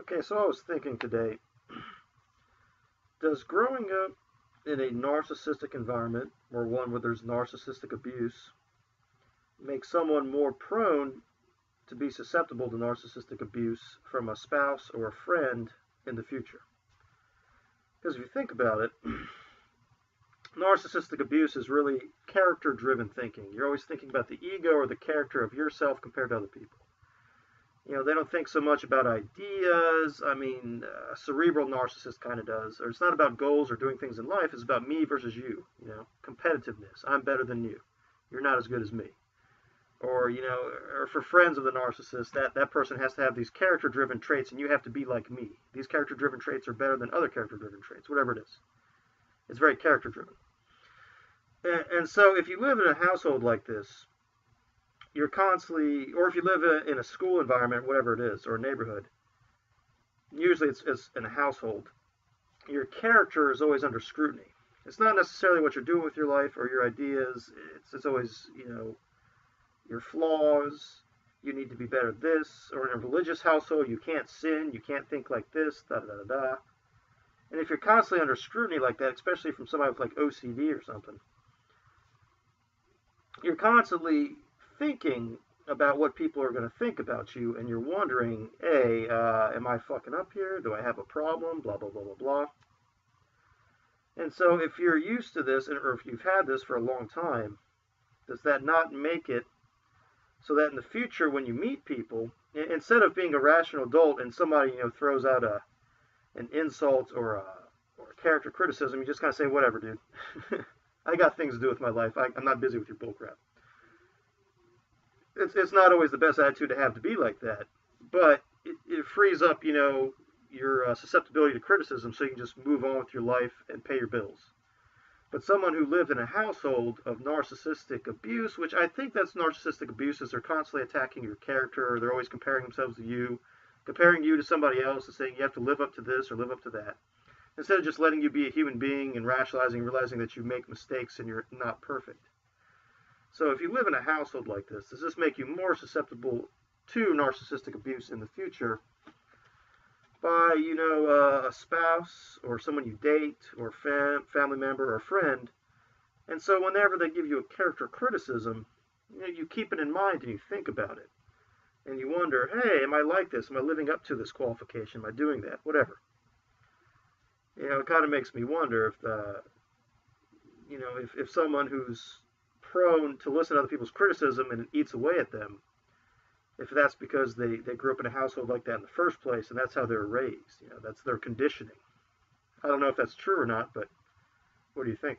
Okay, so I was thinking today, does growing up in a narcissistic environment, or one where there's narcissistic abuse, make someone more prone to be susceptible to narcissistic abuse from a spouse or a friend in the future? Because if you think about it, narcissistic abuse is really character driven thinking. You're always thinking about the ego or the character of yourself compared to other people. They don't think so much about ideas. I mean, a cerebral narcissist kind of does. Or it's not about goals or doing things in life. It's about me versus you. Competitiveness. I'm better than you. You're not as good as me. Or for friends of the narcissist, that person has to have these character-driven traits, and you have to be like me. These character-driven traits are better than other character-driven traits, whatever it is. It's very character-driven. And so if you live in a household like this, you're constantly, or if you live in a school environment, whatever it is, or a neighborhood, usually it's in a household, your character is always under scrutiny. It's not necessarily what you're doing with your life or your ideas. It's always, your flaws. You need to be better at this. Or in a religious household, you can't sin. You can't think like this. Da da da da. And if you're constantly under scrutiny like that, especially from somebody with like OCD or something, you're constantly thinking about what people are going to think about you, and you're wondering, hey, am I fucking up here? Do I have a problem? Blah, blah, blah, blah, blah. And so if you're used to this, or if you've had this for a long time, does that not make it so that in the future when you meet people, instead of being a rational adult and somebody, throws out an insult or a character criticism, you just kind of say, whatever, dude. I got things to do with my life. I'm not busy with your bullcrap. It's not always the best attitude to have to be like that, but it frees up, your susceptibility to criticism, so you can just move on with your life and pay your bills. But someone who lived in a household of narcissistic abuse, which I think that's narcissistic abuse, is they're constantly attacking your character, or they're always comparing themselves to you, comparing you to somebody else and saying you have to live up to this or live up to that, instead of just letting you be a human being and rationalizing, realizing that you make mistakes and you're not perfect. So if you live in a household like this, does this make you more susceptible to narcissistic abuse in the future by, a spouse or someone you date or family member or friend? And so whenever they give you a character criticism, you keep it in mind and you think about it. And you wonder, hey, am I like this? Am I living up to this qualification? Am I doing that? Whatever. It kind of makes me wonder if if someone who's prone to listen to other people's criticism and it eats away at them, if that's because they grew up in a household like that in the first place and that's how they were raised. That's their conditioning. I don't know if that's true or not, but what do you think?